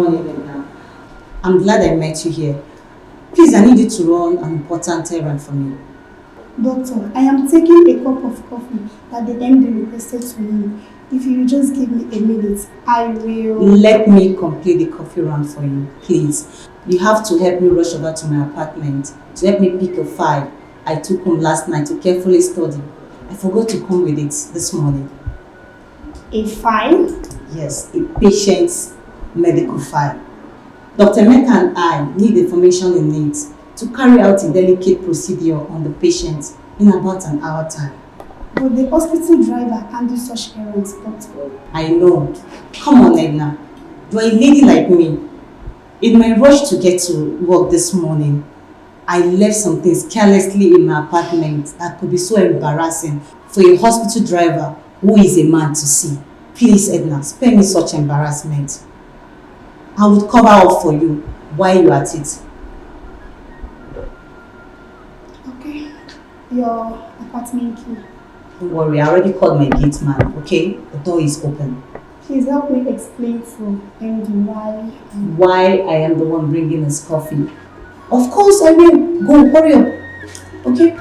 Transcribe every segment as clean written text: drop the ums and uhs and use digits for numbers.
morning, Edna. I'm glad I met you here. Please, I need you to run an important errand for me. Doctor, I am taking a cup of coffee that the MD requested to me. If you just give me a minute, I will... Let me complete the coffee run for you, please. You have to help me rush over to my apartment to help me pick a file I took home last night to carefully study. I forgot to come with it this morning. A file? Yes, a patient's medical file. Dr. Mecca and I need the information he needs to carry out a delicate procedure on the patient in about an hour time. But the hospital driver handles such errands, doctor. I know. Come on, Edna. You're a lady like me. In my rush to get to work this morning, I left some things carelessly in my apartment that could be so embarrassing for a hospital driver who is a man to see. Please, Edna, spare me such embarrassment. I would cover up for you while you're at it. Okay. Your apartment key. Don't worry, I already called my gate man, okay? The door is open. Please help me explain to MD why I am the one bringing his coffee. Of course I will. Go, hurry up. Okay?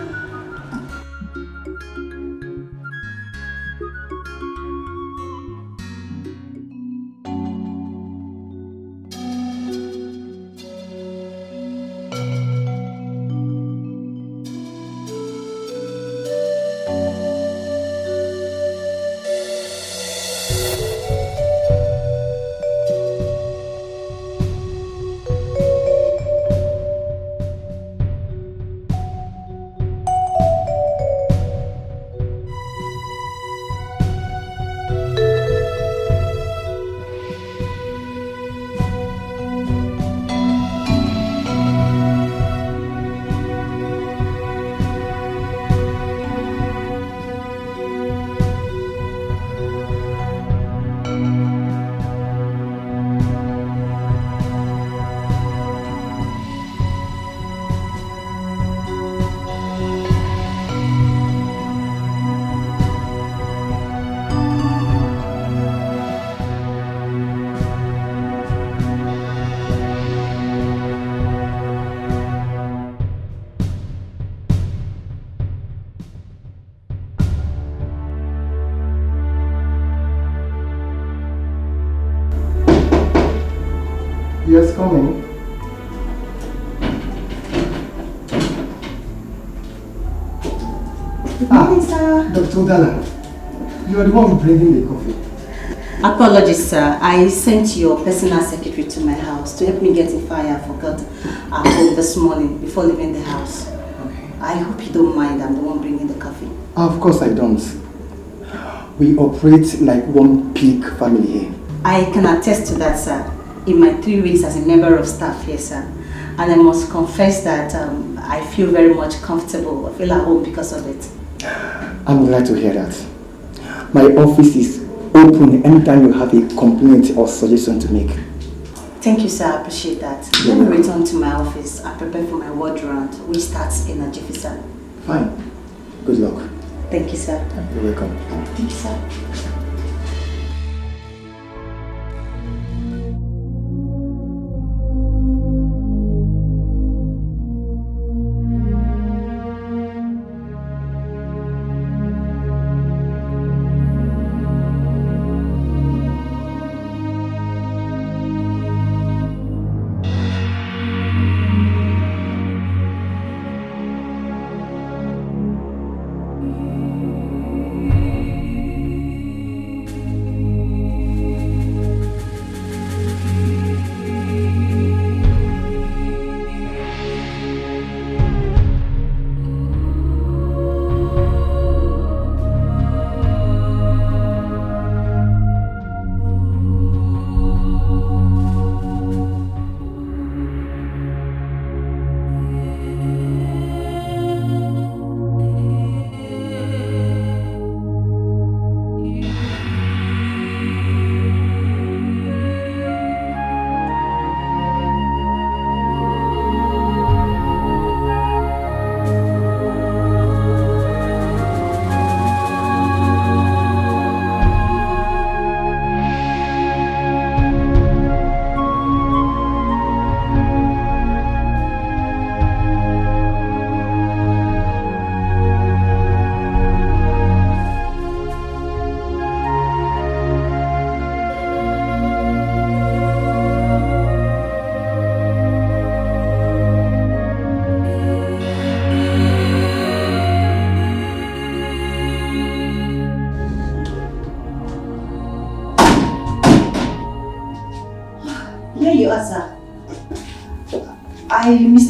Yes, coming. Good morning, sir. Dr. Dalla, you are the one bringing the coffee. Apologies, sir. I sent your personal secretary to my house to help me get a file I forgot at home this morning before leaving the house. Okay. I hope you don't mind. I'm the one bringing the coffee. Of course I don't. We operate like one big family here. I can attest to that, sir. In my 3 weeks as a member of staff here, sir. And I must confess that I feel very much comfortable. I feel at home because of it. I'm glad to hear that. My office is open anytime you have a complaint or suggestion to make. Thank you, sir. I appreciate that. When I return to my office, I prepare for my ward round, which starts in a jiffy, sir. Fine. Good luck. Thank you, sir. You're welcome. Thank you, sir.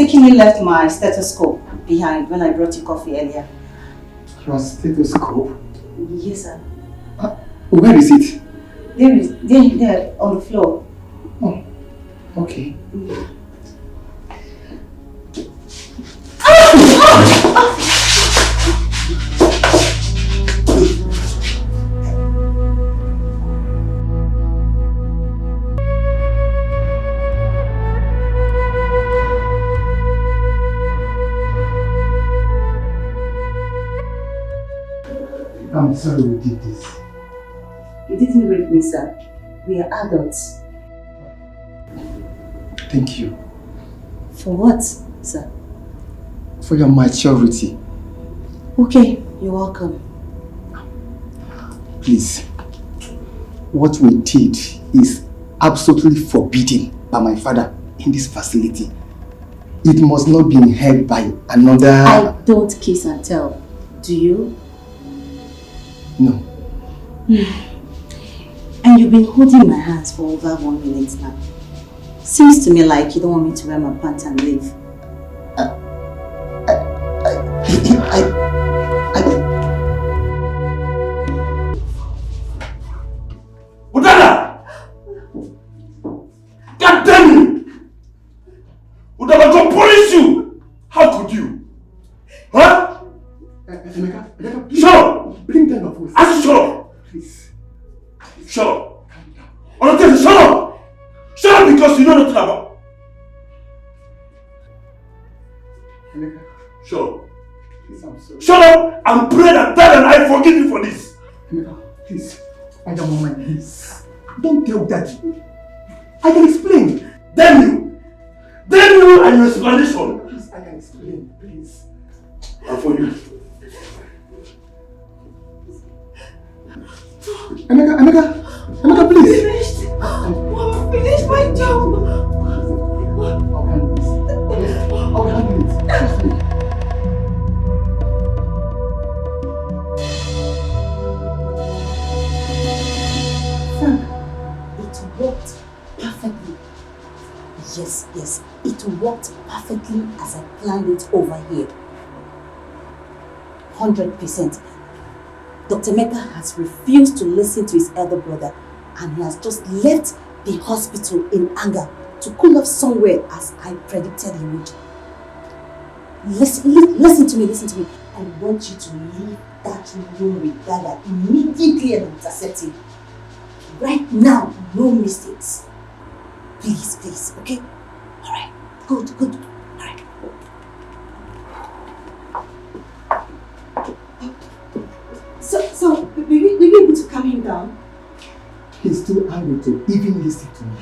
mistakenly left my stethoscope behind when I brought you coffee earlier. Your stethoscope? Yes, sir. Where is it? There, on the floor. Oh, okay. I'm sorry we did this. You didn't rape me, sir. We are adults. Thank you. For what, sir? For your maturity. Okay, you're welcome. Please, what we did is absolutely forbidden by my father in this facility. It must not be heard by another... I don't kiss and tell. Do you? No. And you've been holding my hands for over 1 minute now. Seems to me like you don't want me to wear my pants and leave. Udana! God damn you! Udana, go punish you! How could you? Huh? Emeka, Shut up! bring down your voice. I said shut up! Please. Shut up! Honestly, shut up! Shut up because you know nothing about. Emeka, Shut up! please, I'm sorry. Shut up and pray that Dad and I forgive you for this! Emeka, please. I am on my knees. Don't tell Daddy. I can explain. Damn you! Damn you and your explanation! Please, I can explain. Please. And for you. Emeka, please. Finished! Mom, finished my job! I'll handle this. I'll handle it. Trust me. Frank, it worked perfectly. Yes, it worked perfectly as I planned it over here. 100%. Dr. Mecca has refused to listen to his elder brother and he has just left the hospital in anger to cool off somewhere as I predicted he would. Listen to me. I want you to leave that room with Dada immediately and intercept him. Right now, no mistakes. Please, okay? Alright, good. Alright. So, will you be able to calm him down? He's too angry to even listen to me.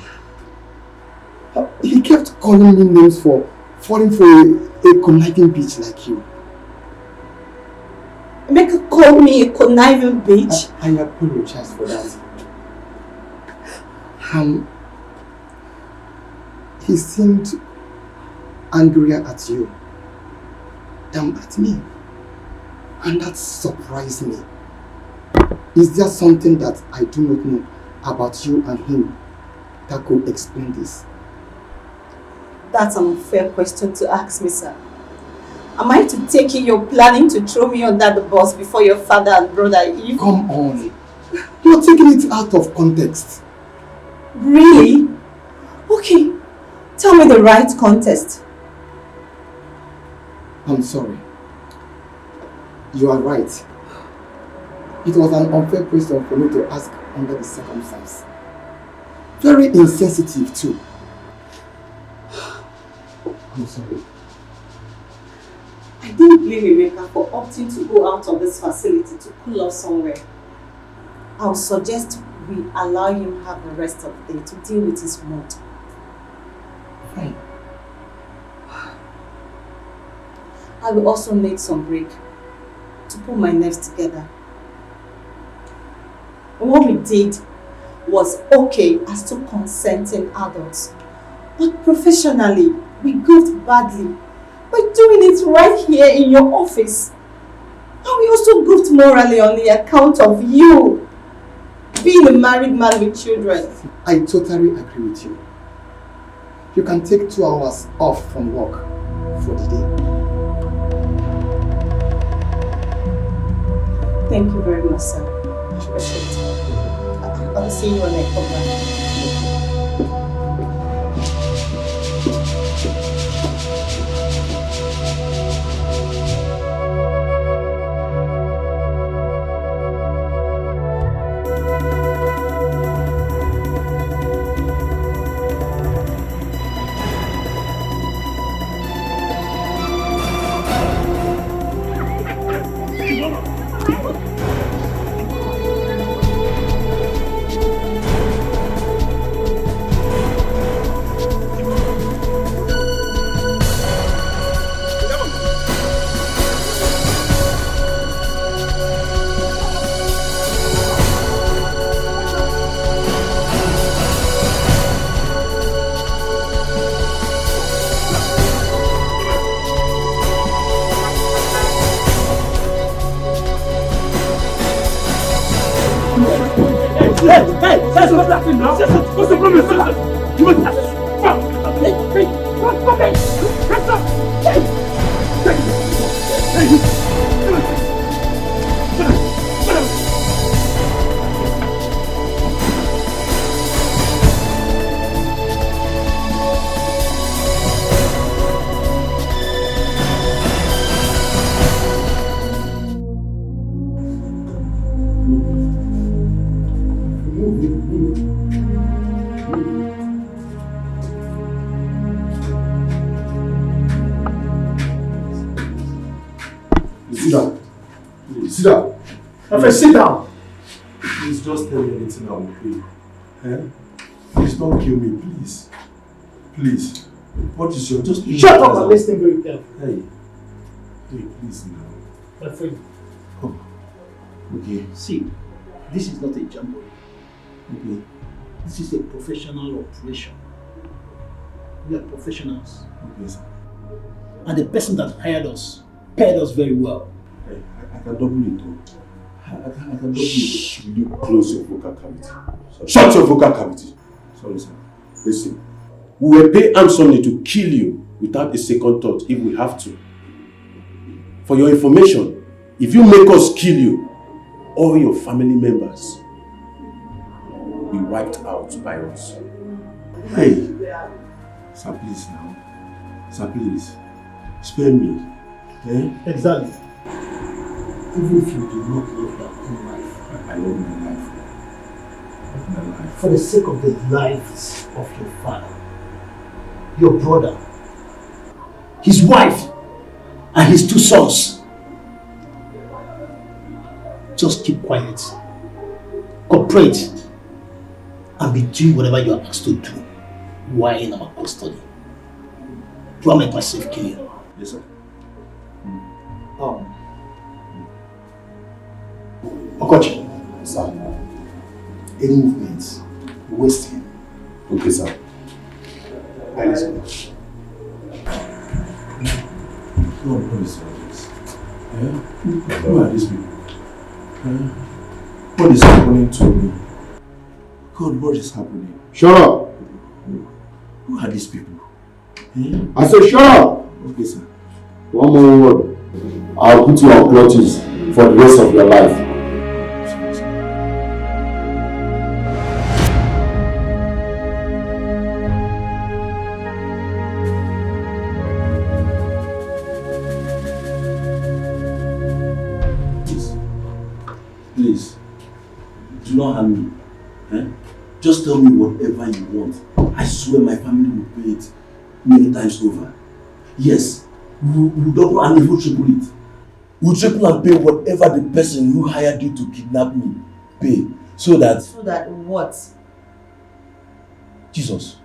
He kept calling me names for falling for a conniving bitch like you. Emeka called me a conniving bitch. I apologize for that. He seemed angrier at you than at me. And that surprised me. Is there something that I do not know about you and him that could explain this? That's an unfair question to ask me, sir. Am I to take it you're planning to throw me under the bus before your father and brother Eve? Come on. You're taking it out of context. Really? Okay. Tell me the right context. I'm sorry. You are right. It was an unfair question for me to ask under the circumstance. Very insensitive too. I'm sorry. I didn't blame Emeka for opting to go out of this facility to cool off somewhere. I'll suggest we allow him have the rest of the day to deal with his mood. Fine. I will also need some break to put my nerves together. What we did was okay as two consenting adults, but professionally, we goofed badly by doing it right here in your office. And we also goofed morally on the account of you being a married man with children. I totally agree with you. You can take 2 hours off from work for the day. Thank you very much, sir. I'll see you when I come back. What's the problem? You must have Sit down. My friend, sit down. Please just tell me anything I will pay. Eh? Please don't kill me, please. Please. What is your just shut up and listen very carefully. Hey. Hey, please now. My friend. Oh. Okay. See, this is not a jamboree. Okay. This is a professional operation. We are professionals. Okay, sir. And the person that hired us paid us very well. Hey, I can double it too. I can double it. Will you close your vocal cavity? Sorry. Shut your vocal cavity. Sorry, sir. Listen. We will pay handsomely to kill you without a second thought if we have to. For your information, if you make us kill you, all your family members will be wiped out by us. Hey, sir, please now. Sir, please. Spare me. Eh? Exactly. Even if you do not love your own life. I love my life. I love my life. For the sake of the lives of your father, your brother, his wife, and his 2 sons. Just keep quiet, cooperate, and be doing whatever you are asked to do while in our custody. Do I make myself clear? Yes, sir. Okochi. Sir. Any movements, waste him. Okay, sir. Let's go. God, what is all this? Eh? Who are these people? Eh? What is happening to me? God, what is happening? Shut up! Who are these people? Eh? I said shut up! Okay, sir. One more word. I'll put you on clutches for the rest of your life. Please, do not harm me. Eh? Just tell me whatever you want. I swear my family will pay it many times over. Yes, we'll double and even triple it. We'll triple and pay whatever the person who hired you to kidnap me pay. So that... So that what? Jesus.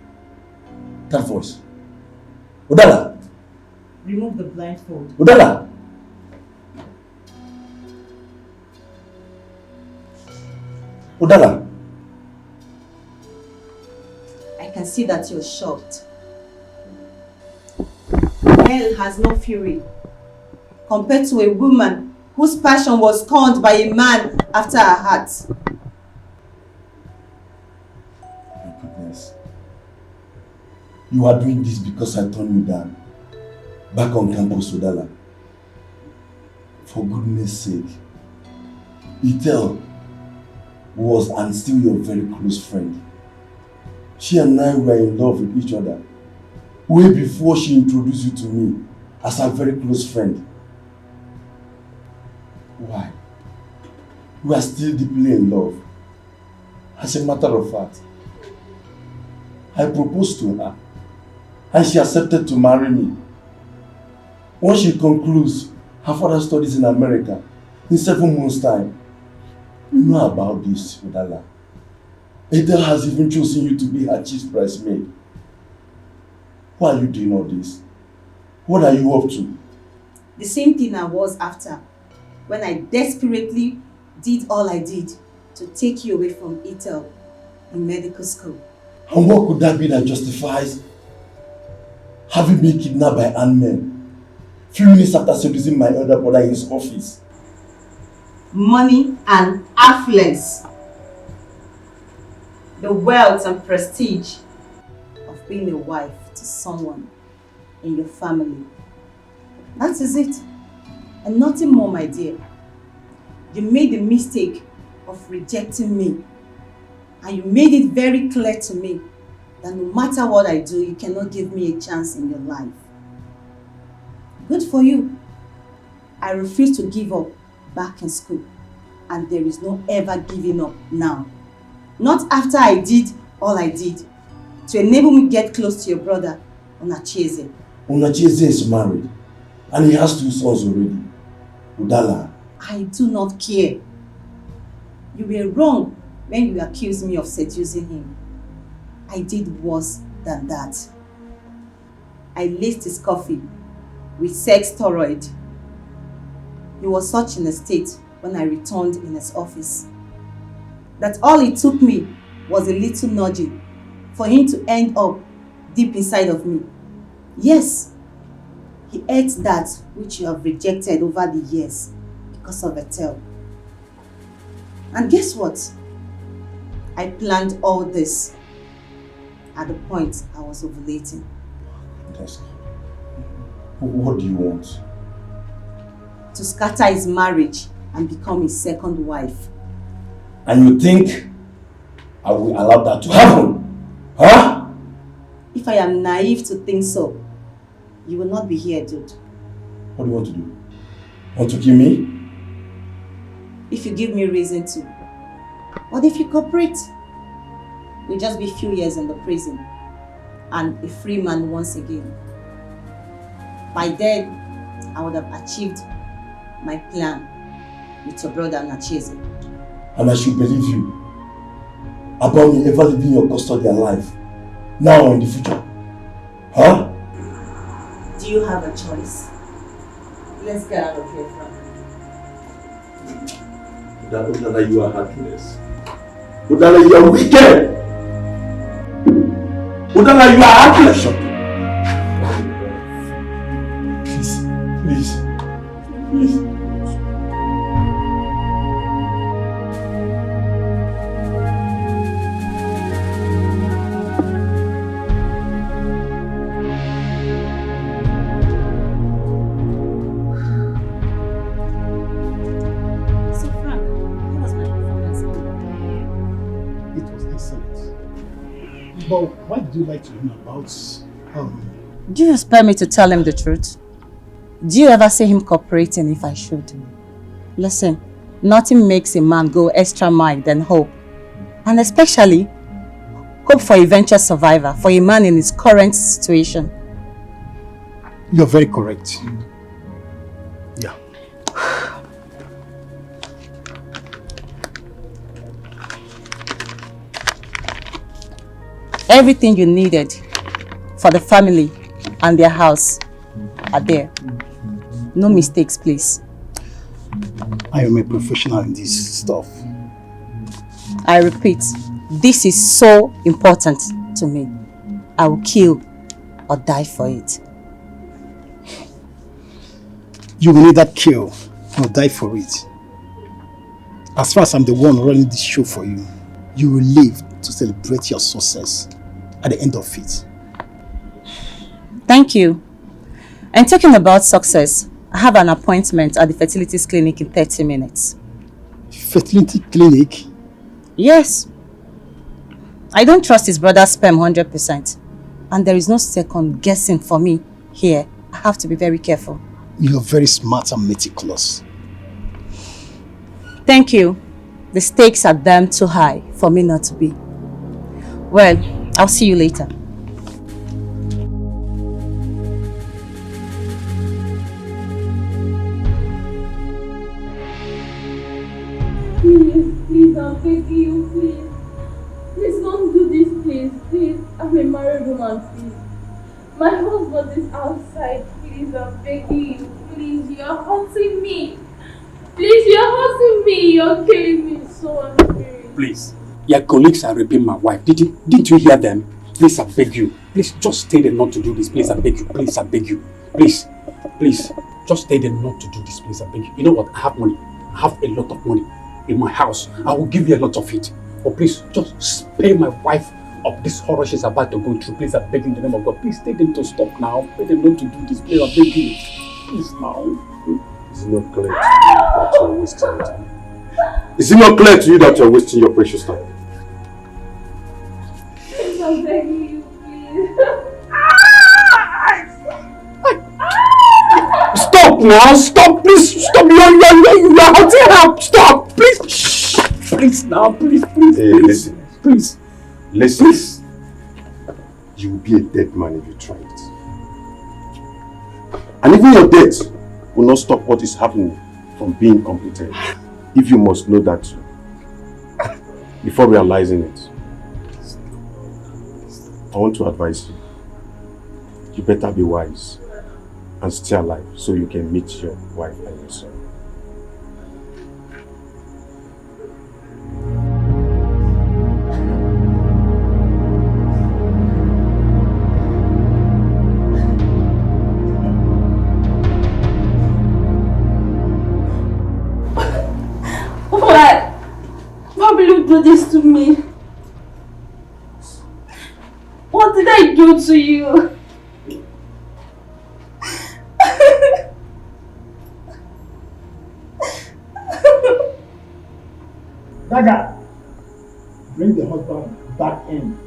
That voice. Odala. Remove the blindfold. Odala. Odala. I can see that you're shocked. Hell has no fury compared to a woman whose passion was scorned by a man after her heart. My goodness. You are doing this because I turned you down. back on campus, Udala. For goodness sake, Itel was and still your very close friend. She and I were in love with each other way before she introduced you to me as her very close friend. Why? We are still deeply in love. As a matter of fact, I proposed to her and she accepted to marry me. Once she concludes her further studies in America in 7 months' time, you know about this, Udala. Adele has even chosen you to be her chief bridesmaid. Why are you doing all this? What are you up to? The same thing I was after when I desperately did all I did to take you away from Ethel in medical school. And what could that be that justifies having been kidnapped by armed men few minutes after seducing my elder brother in his office? Money and affluence. The wealth and prestige of being a wife to someone in your family. That is it. And nothing more, my dear. You made the mistake of rejecting me. And you made it very clear to me that no matter what I do, you cannot give me a chance in your life. Good for you. I refuse to give up back in school. And there is no ever giving up now. Not after I did all I did to enable me get close to your brother, Onacheze. Onacheze is married and he has 2 sons already. Udala. I do not care. You were wrong when you accused me of seducing him. I did worse than that. I laced his coffee with sex steroid. He was such in a state when I returned in his office that all it took me was a little nudging for him to end up deep inside of me. Yes, he ate that which you have rejected over the years because of Ethel. And guess what? I planned all this at the point I was ovulating. What do you want? To scatter his marriage and become his second wife. And you think I will allow that to happen? Huh? If I am naive to think so, you will not be here, dude. What do you want to do? Want to kill me? If you give me reason to. What if you cooperate? We'll just be a few years in the prison and a free man once again. By then, I would have achieved my plan with your brother Nacheze. And I should believe you about me ever leaving your custody alive, now or in the future. Huh? Do you have a choice? Let's get out of here, Frank. Udala, you are heartless. Udala, you are wicked. Udala, you are heartless. Please. But why did you lie to him about Do you expect me to tell him the truth? Do you ever see him cooperating if I should? Listen, nothing makes a man go extra mile than hope. And especially, hope for eventual survival for a man in his current situation. You're very correct. Yeah. Everything you needed for the family and their house are there. No mistakes, please. I am a professional in this stuff. I repeat, this is so important to me. I will kill or die for it. You will either kill or die for it. As far as I'm the one running this show for you, you will live to celebrate your success at the end of it. Thank you. And talking about success, I have an appointment at the fertilities clinic in 30 minutes. Fertility clinic? Yes. I don't trust his brother's sperm 100%. And there is no second guessing for me here. I have to be very careful. You're very smart and meticulous. Thank you. The stakes are damn too high for me not to be. Well, I'll see you later. Please, I'm begging you, please. Please don't do this, please. I'm a married woman, please. My husband is outside. Please, I'm begging you, please. You're hurting me. Please, you're hurting me. You're killing me so unfair. Please, your colleagues are raping my wife. Didn't you hear them? Please, I beg you. Please, just stay there not to do this. Please, I beg you. Please, I beg you. Please, just stay there not to do this. Please, I beg you. You know what? I have money. I have a lot of money in my house. I will give you a lot of it. But please, just spare my wife of this horror she's about to go through. Please, I beg you in the name of God. Please, tell them to stop now. Tell them not to do this. Please, I beg you. Please, now. Is it not clear to you that you're wasting your time? Is it not clear to you that you're wasting your precious time? Please, I'm begging you, please. Stop now! Stop! Please stop! You're hurting her! Stop! Please! Shh! Please now! Please! Hey, please! Please! Listen. You will be a dead man if you try it. And even your death will not stop what is happening from being completed. If you must know that before realizing it. I want to advise you. You better be wise and stay alive so you can meet your wife and your son. Why will you do this to me? What did I do to you? Dagger, bring the husband back in.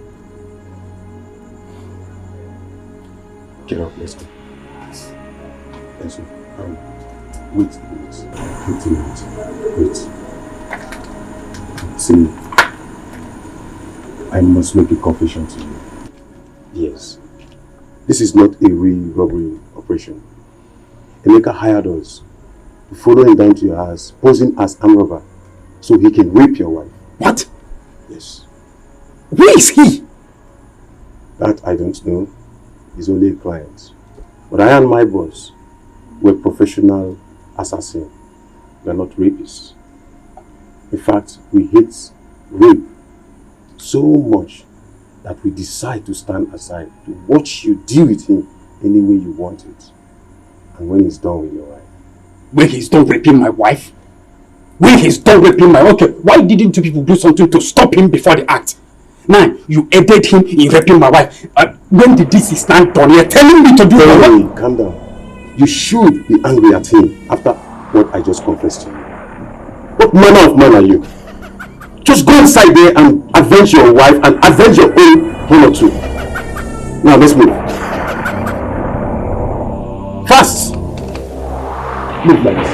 Get up, let's go. Let's go. Wait a minute. Wait. See, I must make a confession to you. Yes. This is not a real robbery operation. Emeka hired us to follow him down to your house, posing as armed robber, so he can rape your wife. What? Yes. Where is he? That I don't know. He's only a client. But I and my boss were professional assassins. We are not rapists. In fact, we hate rape so much that we decide to stand aside to watch you deal with him any way you want it. And when he's done with your wife. When he's done raping my wife? When he's done raping my wife? Okay, why didn't you people do something to stop him before the act? Now, you aided him in raping my wife. When did this stand done? You're telling me to do it. Hey, calm down. You should be angry at him after what I just confessed to you. What manner of man are you? Just go inside there and avenge your wife and avenge your own honor too. Now let's move. Fast! Move like this.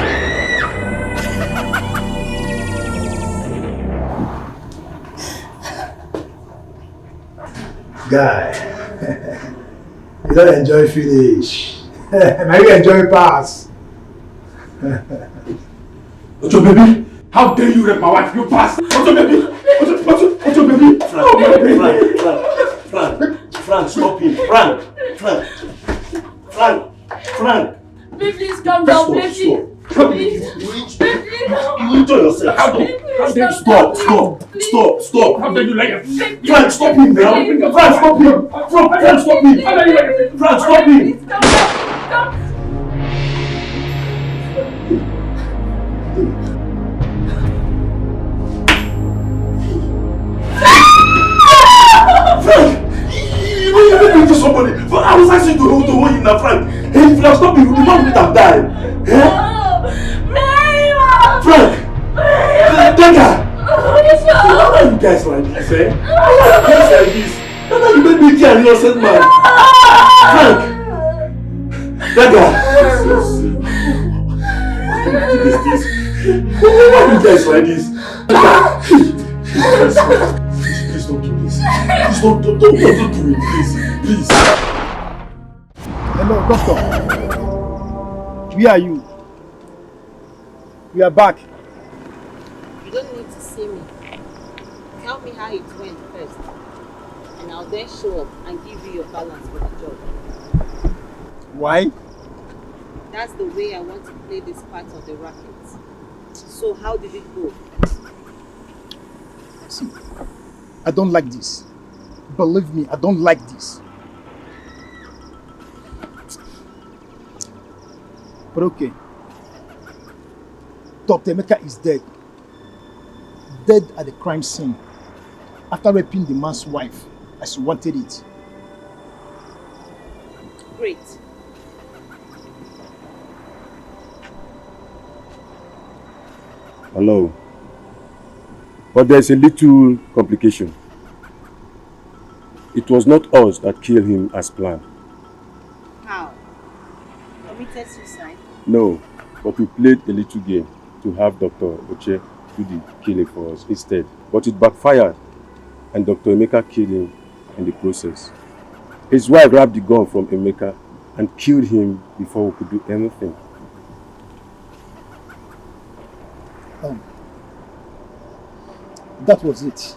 Guy, you don't enjoy finish. Now you enjoy pass. Ojo baby, how dare you rape my wife? You bastard! Ojo baby! Ojo baby! Frank, stop him. Frank. Please calm down, please. You enjoy yourself. How dare you? Stop. How dare you like Frank, stop him now. Frank, stop him. Frank, stop him. Frank, stop him. Please calm down. Frank, you made me to somebody. I was asking to hold him now, Frank. Hey, Frank, stop this, eh? Just like this. That's how you made me kill an innocent man. Frank! Dada! What is this? Why are you guys like this? Please don't do this. Please don't do it, please. Please. Hello, doctor. Where are you? We are back. You don't need to see me. Tell me how it went first. And I'll then show up and give you your balance for the job. Why? That's the way I want to play this part of the racket. So how did it go? See, I don't like this. Believe me, I don't like this. But okay. Dr. Emeka is dead. Dead at the crime scene. After raping the man's wife as he wanted it. Great. Hello. But there's a little complication. It was not us that killed him as planned. How? Committed suicide? No, but we played a little game to have Dr. Oche do the killing for us instead. But it backfired and Dr. Emeka killed him in the process. His wife grabbed the gun from Emeka and killed him before we could do anything. That was it.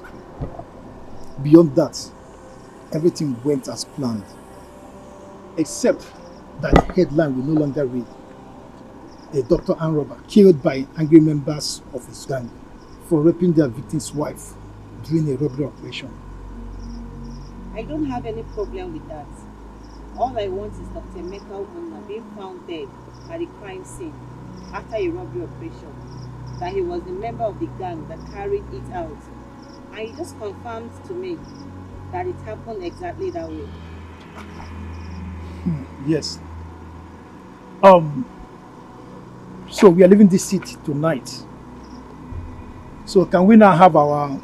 Beyond that, everything went as planned. Except that the headline will no longer read, a doctor and robber killed by angry members of his gang for raping their victim's wife during a robbery operation. I don't have any problem with that. All I want is Dr. Emeka Ubunna being found dead at the crime scene after a robbery operation. That he was the member of the gang that carried it out. And he just confirmed to me that it happened exactly that way. Yes. So we are leaving this city tonight. So can we now have our...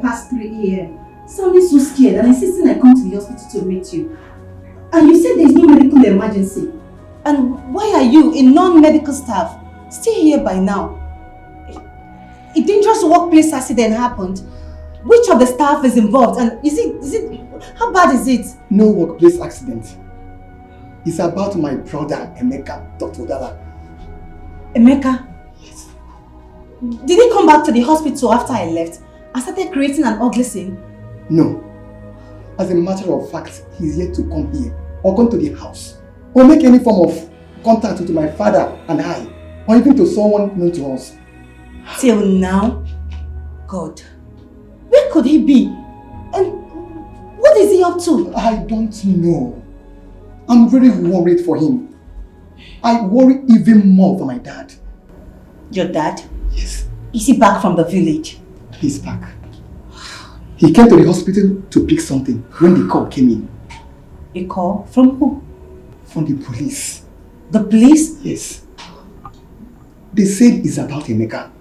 Past 3 a.m. Sounding so scared and insisting I come to the hospital to meet you. And you said there's no medical emergency. And why are you, a non-medical staff, still here by now? A dangerous workplace accident happened. Which of the staff is involved? And how bad is it? No workplace accident. It's about my brother, Emeka, Dr. Dala. Emeka? Yes. Did he come back to the hospital after I left? I started creating an ugly scene? No. As a matter of fact, he's yet to come here or come to the house or make any form of contact with my father and I, or even to someone known to us. Till now? God. Where could he be? And what is he up to? I don't know. I'm very worried for him. I worry even more for my dad. Your dad? Yes. Is he back from the village? He's back. He came to the hospital to pick something when the call came in. A call? From who? From the police. The police? Yes. They said it's about Emeka.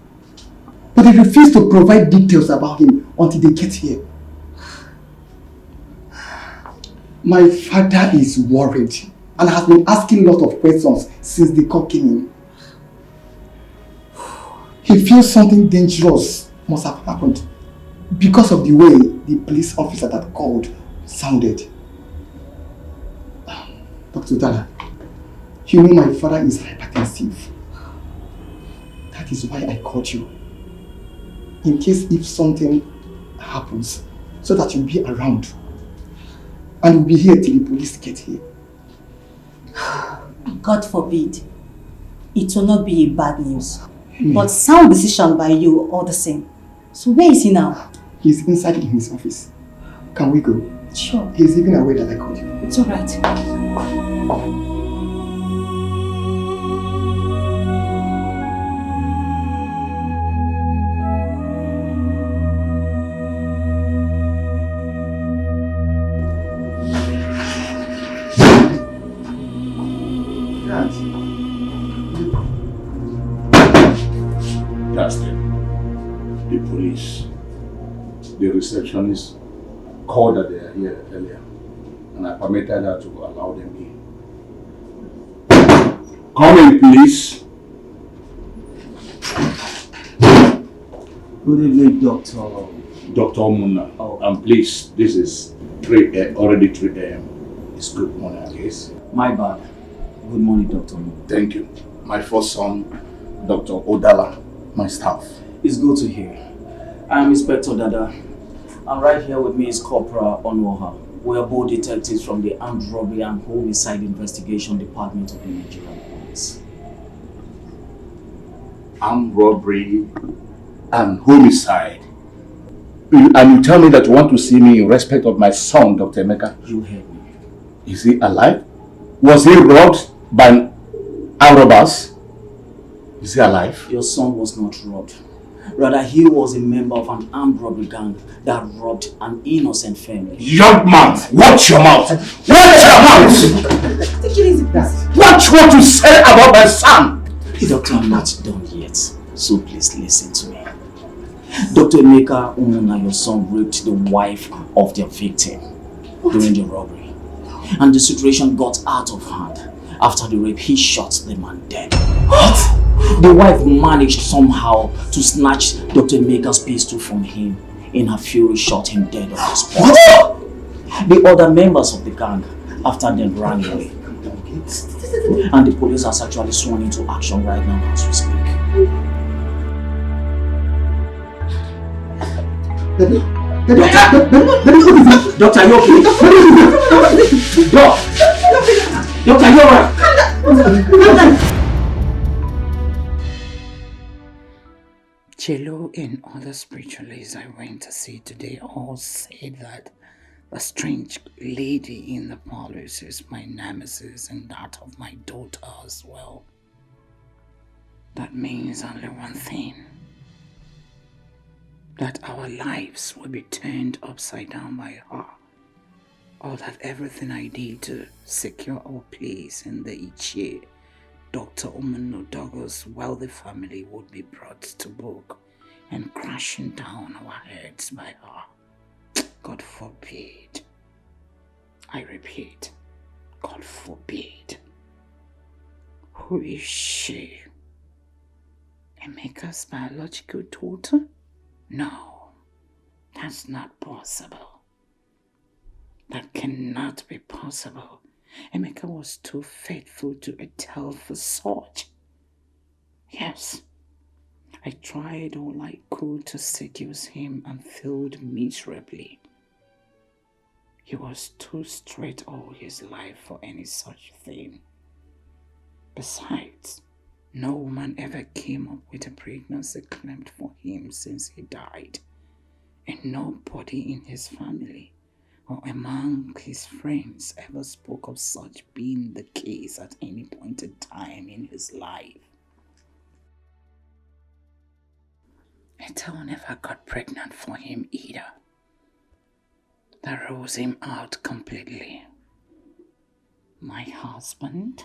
But they refused to provide details about him until they get here. My father is worried and has been asking a lot of questions since the call came in. He feels something dangerous must have happened because of the way the police officer that called sounded. Dr. Dala, you know my father is hypertensive. That is why I called you. In case if something happens, so that you'll be around. And you'll be here till the police get here. God forbid, it will not be a bad news. But sound decision by you all the same. So where is he now? He's inside in his office. Can we go? Sure. He's even aware that I called you. It's alright. The police, the receptionist called that they are here earlier, and I permitted her to allow them in. Come in, please. Good evening, Doctor. Dr. Muna. Oh. And please, this is already 3 a.m. It's good morning, I guess. My bad. Good morning, Doctor. Thank you. My first son, Dr. Odala, my staff. It's good to hear. I'm Inspector Dada, and right here with me is Corporal Onwoha. We are both detectives from the Armed Robbery and Homicide Investigation Department of the Nigerian Police. Armed robbery and homicide. And you tell me that you want to see me in respect of my son, Dr. Emeka? You heard me. Is he alive? Was he robbed by armed robbers? Is he alive? Your son was not robbed. Rather, he was a member of an armed robbery gang that robbed an innocent family. Young man, watch your mouth! Watch your mouth! Take it easy, please. Watch what you say about my son! Doctor, I'm not done yet, so please listen to me. Dr. Emeka Umuna, your son, raped the wife of their victim during the robbery. And the situation got out of hand. After the rape, he shot the man dead. What? The wife managed somehow to snatch Dr. Emeka's pistol from him. In her fury, shot him dead on the spot. The other members of the gang, after them, ran away. And the police has actually sworn into action right now as we speak. Doctor, are you okay? Doctor, are you alright? Chelo and other spiritualists I went to see today all said that the strange lady in the parlors is my nemesis and that of my daughter as well. That means only one thing. That our lives will be turned upside down by her. Or that everything I did to secure our place in the Icheku, Dr. Omano Douglas' wealthy family would be brought to book and crashing down our heads by her. God forbid. I repeat, God forbid. Who is she? Emeka's biological daughter? No, that's not possible. That cannot be possible. Emeka was too faithful to Etel for such. Yes, I tried all I could to seduce him and failed miserably. He was too straight all his life for any such thing. Besides, no woman ever came up with a pregnancy claimed for him since he died, and nobody in his family or among his friends ever spoke of such being the case at any point in time in his life. Etel never got pregnant for him either. That rules him out completely. My husband?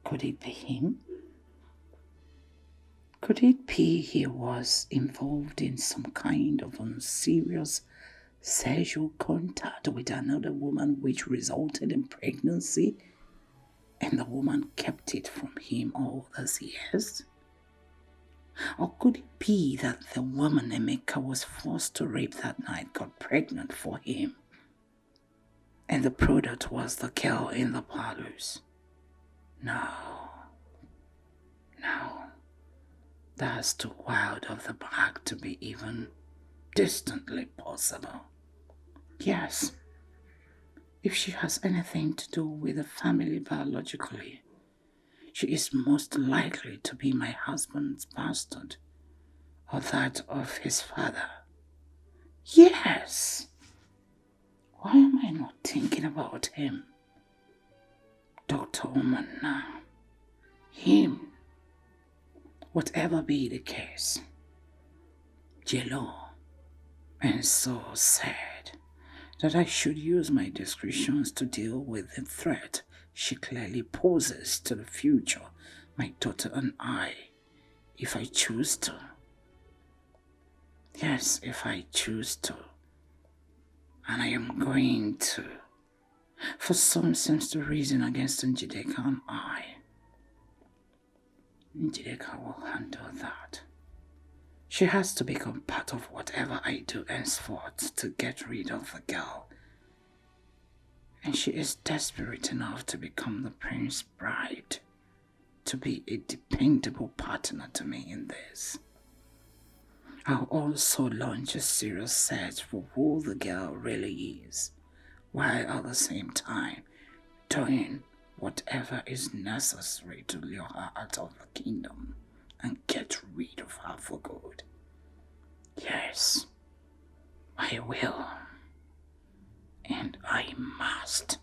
Could it be him? Could it be he was involved in some kind of unserious sexual contact with another woman which resulted in pregnancy and the woman kept it from him all those years? Or could it be that the woman Emeka was forced to rape that night got pregnant for him and the product was the girl in the parlors? No, that's too wild of the bag to be even distantly possible. Yes, If she has anything to do with the family biologically, she is most likely to be my husband's bastard or that of his father. Yes. Why am I not thinking about him? Dr. Oman now. Him. Whatever be the case. Jello. And so sad that I should use my discretions to deal with the threat she clearly poses to the future, my daughter and I, if I choose to. Yes, if I choose to. And I am going to. For some seems to reason against Njideka and I. Njideka will handle that. She has to become part of whatever I do henceforth to get rid of the girl. And she is desperate enough to become the prince's bride, to be a dependable partner to me in this. I'll also launch a serious search for who the girl really is, while at the same time doing whatever is necessary to lure her out of the kingdom and get rid of her for good. Yes, I will. And I must.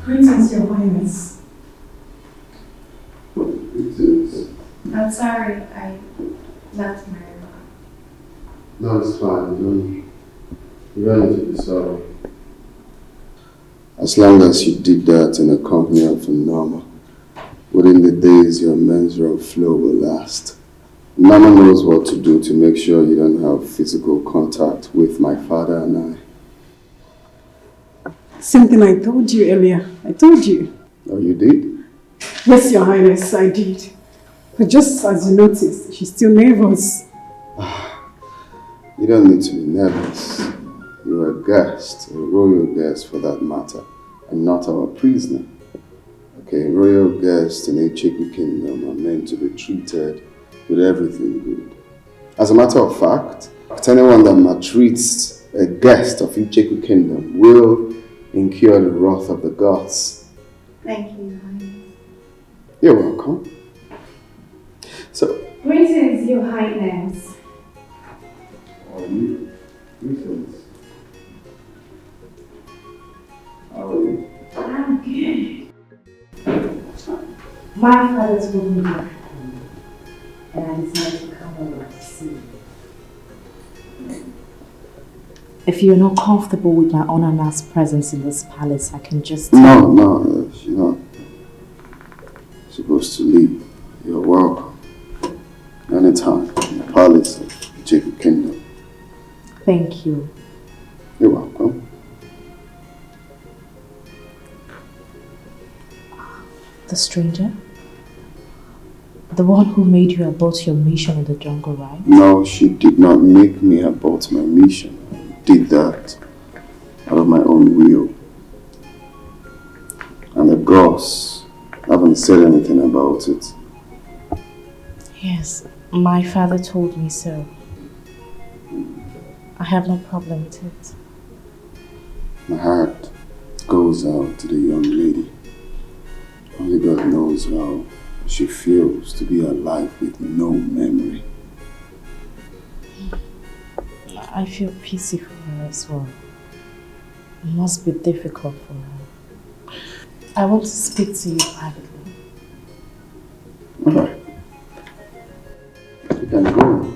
Greetings, Your Highness. Greetings. I'm sorry, I left my room. No, it's fine. You don't need to be sorry. As long as you did that in the company of a Nama, within the days your menstrual flow will last. Nama knows what to do to make sure you don't have physical contact with my father and I. Something I told you earlier. I told you. Oh, you did? Yes, Your Highness, I did. But just as you noticed, she's still nervous. You don't need to be nervous. You're a guest, a royal guest for that matter, and not our prisoner. Okay, royal guests in Icheku Kingdom are meant to be treated with everything good. As a matter of fact, anyone that maltreats a guest of Icheku Kingdom will incur the wrath of the gods. Thank you, Your Highness. You're welcome. So, Greetings, Your Highness. how are you? Greetings. How are you? I'm good. My father told me you're happy, and I decided to come over to see you. If you're not comfortable with my unannounced presence in this palace, I can just... No, you're not supposed to leave. You're welcome. Anytime in the palace of Icheku Kingdom. Thank you. You're welcome. The stranger? The one who made you abort your mission in the jungle, right? No, she did not make me abort my mission. I did that out of my own will. And the gods haven't said anything about it. Yes, my father told me so. I have no problem with it. My heart goes out to the young lady. Only God knows how she feels to be alive with no memory. I feel pity for her as well. It must be difficult for her. I want to speak to you privately. Alright. You can go.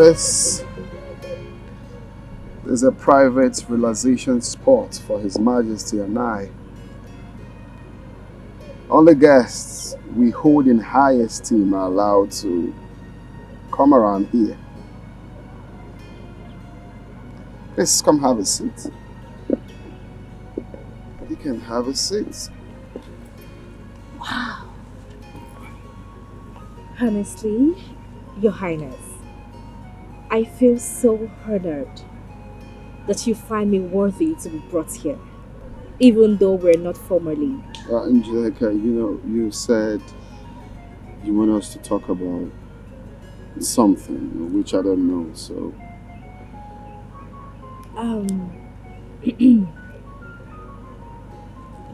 This is a private relaxation spot for His Majesty and I. Only guests we hold in high esteem are allowed to come around here. Please come have a seat. You can have a seat. Wow. Honestly, Your Highness, I feel so honored that you find me worthy to be brought here, even though we're not formally. Angelica, you said you want us to talk about something, which I don't know, so...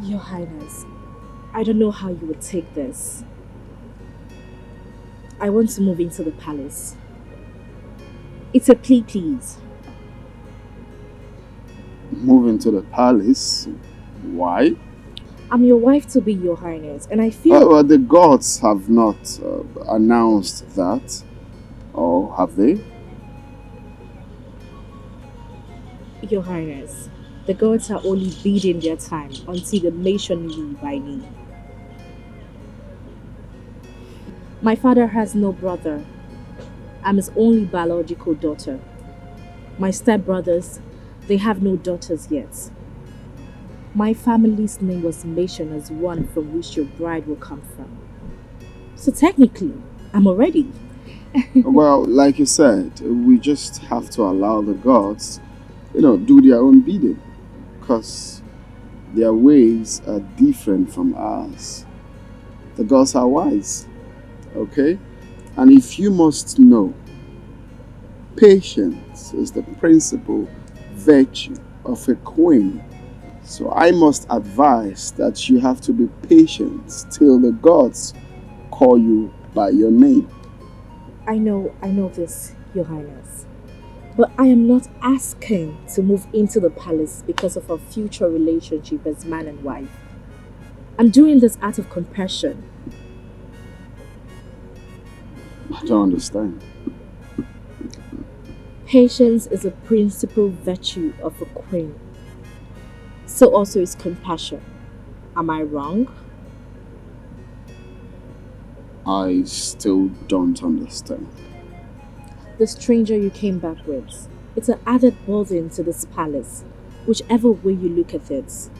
Your Highness, I don't know how you would take this. I want to move into the palace. It's a plea, please. Move into the palace? Why? I'm your wife to be, Your Highness, and I feel... Well, the gods have not announced that, or have they? Your Highness, the gods are only biding their time until they mention me by name. My father has no brother. I'm his only biological daughter. My stepbrothers, they have no daughters yet. My family's name was mentioned as one from which your bride will come from. So technically, I'm already. Well, like you said, we just have to allow the gods, do their own bidding. Because their ways are different from ours. The gods are wise. Okay? And if you must know, patience is the principal virtue of a queen. So I must advise that you have to be patient till the gods call you by your name. I know this, Your Highness. But I am not asking to move into the palace because of our future relationship as man and wife. I'm doing this out of compassion. I don't understand. Patience is a principal virtue of a queen. So also is compassion. Am I wrong? I still don't understand. The stranger you came back with, it's an added burden to this palace, whichever way you look at it.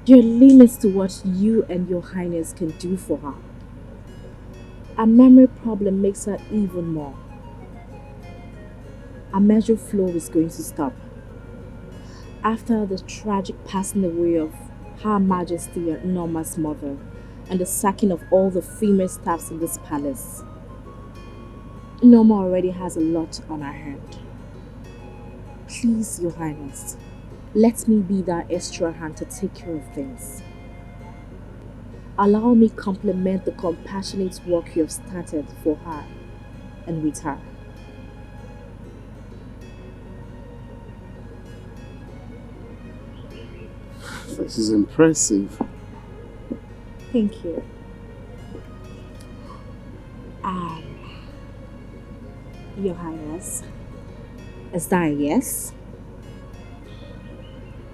There are limits to what you and Your Highness can do for her. A memory problem makes her even more. A measure flow is going to stop. After the tragic passing away of Her Majesty and Norma's mother and the sacking of all the female staffs in this palace, Norma already has a lot on her hand. Please, Your Highness, let me be that extra hand to take care of things. Allow me compliment the compassionate work you have started for her and with her. This is impressive. Thank you. Your Highness, is that a yes?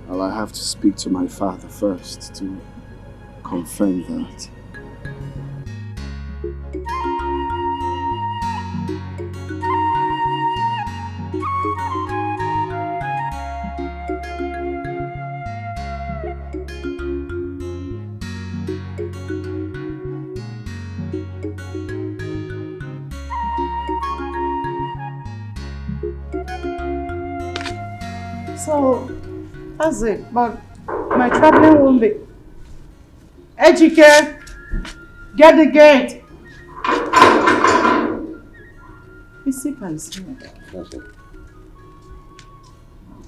Well, I have to speak to my father first to confirm that. So, that's it. But my traveling won't be. Ejike, get the gate. Physically, That's it.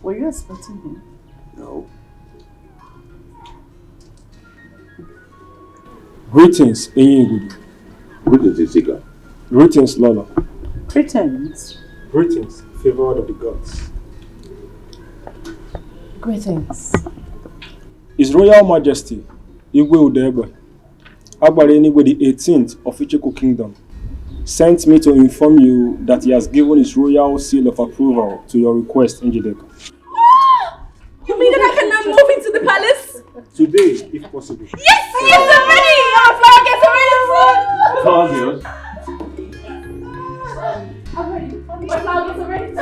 were you expecting him? No. Greetings, Ini Edo. Greetings, Icheku. Greetings, Lola. Greetings. Greetings, favored of the gods. Greetings. His Royal Majesty, Igwe Odimgbe, Agbarenigwe the 18th of Icheku Kingdom, sent me to inform you that he has given his royal seal of approval to your request, Njideka. You mean that I can now move into the palace? Today, if possible. Yes, I'm ready! Our flower gets ready soon! I'm ready. My flower gets ready too!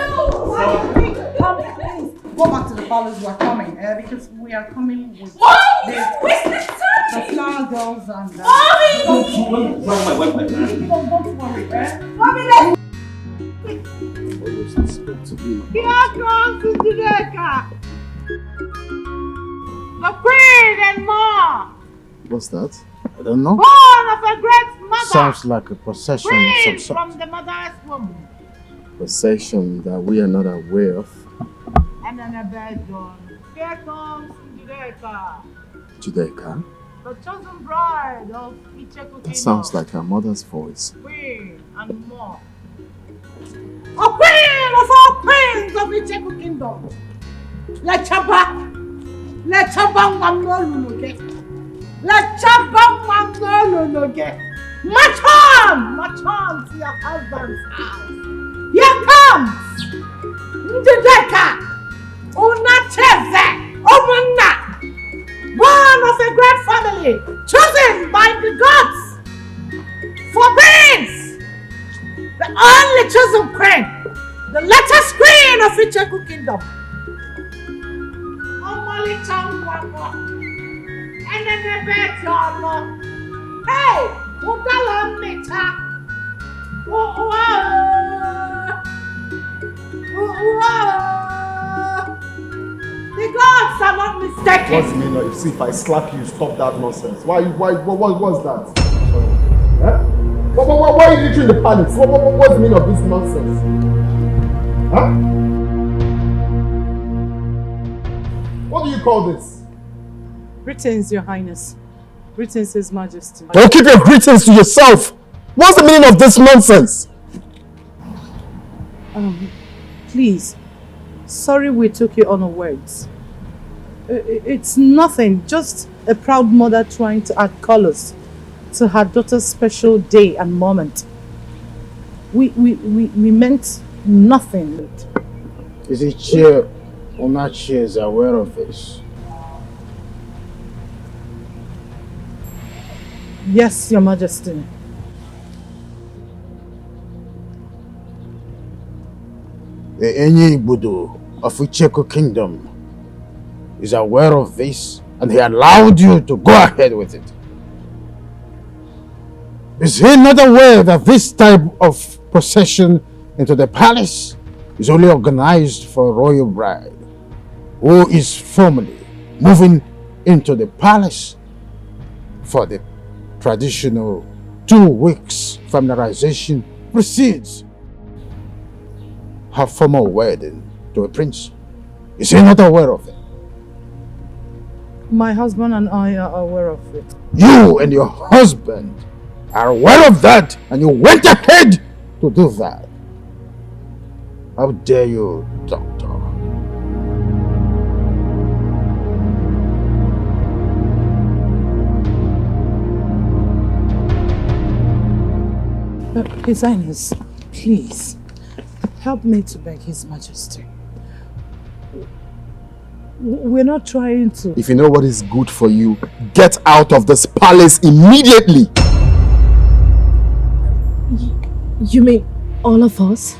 Go back to the palace, we're coming, because we are coming with the flower girls and... Don't worry, Mommy, let's... Here comes Njideka! The queen and more! What's that? I don't know. Born of a great mother! Sounds like a procession of some Queen sort. from the mother's womb. Procession that we are not aware of. And then a bed done. Here comes Njideka, Njideka? the chosen bride of Icheku That sounds like her mother's voice. Queen and more. A queen of all queens of Icheku Kingdom. Let Chaba Wangolunuge. Let Chaba Wangolunuge. March on to your husband's house. Here comes Njideka, Unacheze, Omuna, born of a great family, chosen by the gods for queens, the only chosen queen, the latest queen of Icheku Kingdom. Omali Changwako, and then the bed yolo. Hey, Udala Mita. The gods are not mistaken. What's the meaning of see if I slap you, stop that nonsense? What's that? Huh? Why are you literally in the palace? What's the meaning of this nonsense? Huh? What do you call this? Greetings, Your Highness. Greetings, His Majesty. Don't keep your greetings to yourself. What's the meaning of this nonsense? Please. Sorry we took you unawares. It's nothing, just a proud mother trying to add colors to her daughter's special day and moment. We meant nothing. Is it Chair Onachi is aware of this? Yes, Your Majesty. The Ini Edo of Icheku Kingdom is aware of this and he allowed you to go ahead with it. Is he not aware that this type of procession into the palace is only organized for a royal bride who is formally moving into the palace for the traditional 2 weeks familiarization precedes her formal wedding to a prince? Is he not aware of it? My husband and I are aware of it. You and your husband are aware of that and you went ahead to do that. How dare you, Doctor? His Highness, please, help me to beg His Majesty. We're not trying to... If you know what is good for you, get out of this palace immediately! You mean all of us?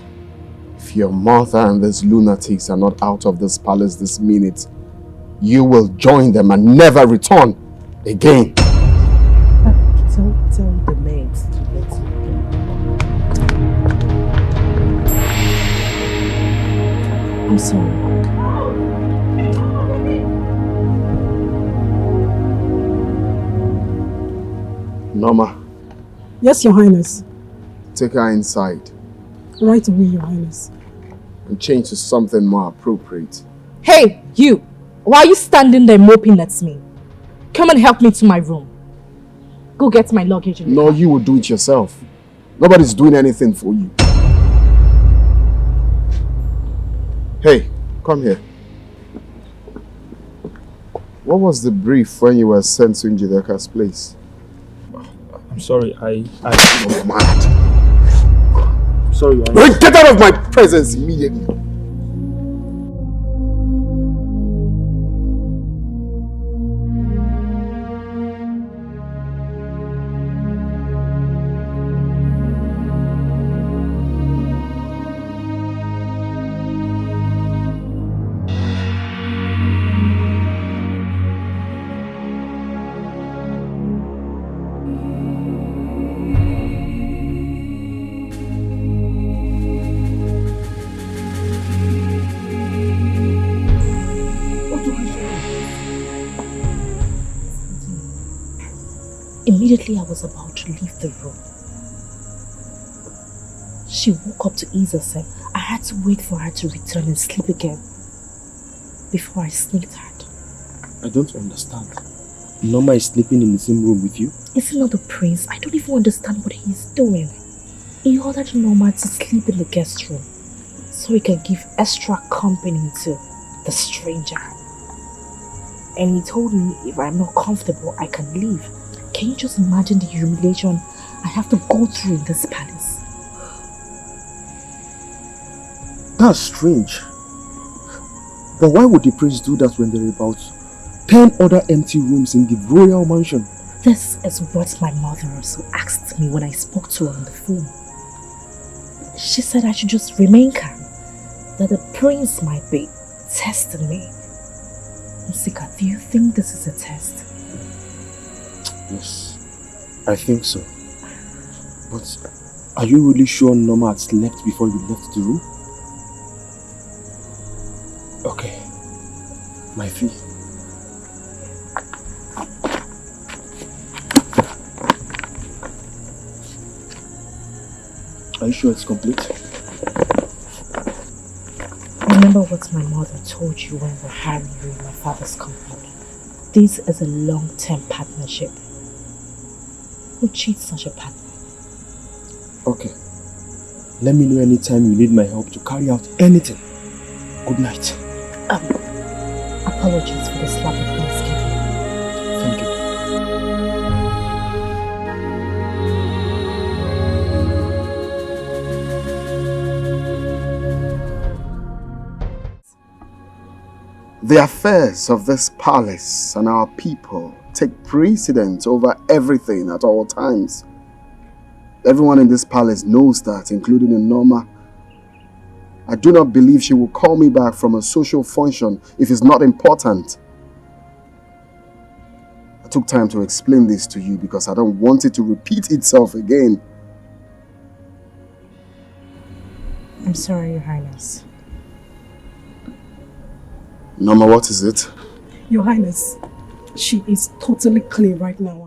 If your mother and these lunatics are not out of this palace this minute, you will join them and never return again. Tell the maids to let you go. I'm sorry. Norma, Yes, Your Highness. take her inside Right away, Your Highness. and change to something more appropriate. Hey, you! Why are you standing there moping at me? Come and help me to my room. Go get my luggage in the No, you will do it yourself. Nobody's doing anything for you. Hey, come here. What was the brief when you were sent to Njideka's place? I'm sorry, You're mad. sorry. Get out of my presence immediately. Immediately I was about to leave the room, she woke up to ease herself. I had to wait for her to return and sleep again before I sneaked out. I don't understand. Norma is sleeping in the same room with you? Is he not the prince? I don't even understand what he's doing. He ordered Norma to sleep in the guest room so he can give extra company to the stranger. And he told me if I'm not comfortable, I can leave. Can you just imagine the humiliation I have to go through in this palace? That's strange. But why would the prince do that when there are about 10 other empty rooms in the royal mansion? This is what my mother also asked me when I spoke to her on the phone. She said I should just remain calm, that the prince might be testing me. Nsika, do you think this is a test? Yes, I think so. But are you really sure Norma had slept before you left the room? Okay, my fee. Are you sure it's complete? Remember what my mother told you when we were hiring you in my father's company. This is a long-term partnership. Who cheats such a partner? Okay. Let me know anytime you need my help to carry out anything. Good night. Apologies for the slap the prince gave you. Thank you. The affairs of this palace and our people take precedence over everything at all times. Everyone in this palace knows that, including Norma. I do not believe she will call me back from a social function if it's not important. I took time to explain this to you because I don't want it to repeat itself again. I'm sorry, Your Highness. Norma, what is it? Your Highness, she is totally clear right now.